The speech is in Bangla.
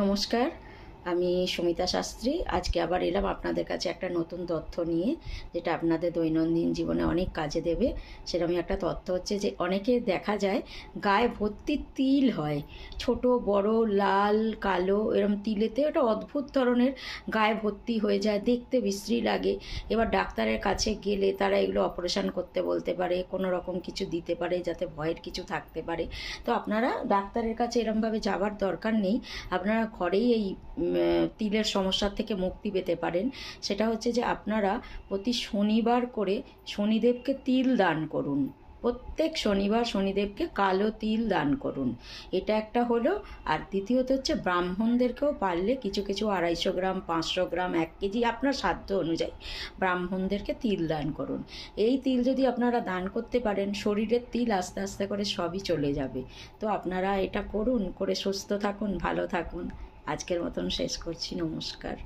নমস্কার, আমি সুমিতা শাস্ত্রী। আজকে আবার এলাম আপনাদের কাছে একটা নতুন তথ্য নিয়ে, যেটা আপনাদের দৈনন্দিন জীবনে অনেক কাজে দেবে। সেরকমই একটা তথ্য হচ্ছে যে অনেকে দেখা যায় গায়ে ভর্তি তিল হয়, ছোট বড়, লাল কালো, এরম তিলেতে একটা অদ্ভুত ধরনের গায়ে ভর্তি হয়ে যায়, দেখতে বিশ্রী লাগে। এবার ডাক্তারের কাছে গেলে তারা এগুলো অপারেশন করতে বলতে পারে, কোনো রকম কিছু দিতে পারে যাতে ভয়ের কিছু থাকতে পারে। তো আপনারা ডাক্তারের কাছে এরমভাবে যাওয়ার দরকার নেই। আপনারা ঘরেই এই তিলের সমস্যার থেকে মুক্তি পেতে পারেন। সেটা হচ্ছে যে আপনারা প্রতি শনিবার করে শনিদেবকে তিল দান করুন। প্রত্যেক শনিবার শনিদেবকে কালো তিল দান করুন। এটা একটা হলো। আর দ্বিতীয়ত হচ্ছে ব্রাহ্মণদেরকেও পারলে কিছু কিছু 250 গ্রাম, 500 গ্রাম, 1 কেজি আপনার সাধ্য অনুযায়ী ব্রাহ্মণদেরকে তিল দান করুন। এই তিল যদি আপনারা দান করতে পারেন, শরীরের তিল আস্তে আস্তে করে সবই চলে যাবে। তো আপনারা এটা করুন, করে সুস্থ থাকুন, ভালো থাকুন। আজকের মতন শেষ করছি। নমস্কার।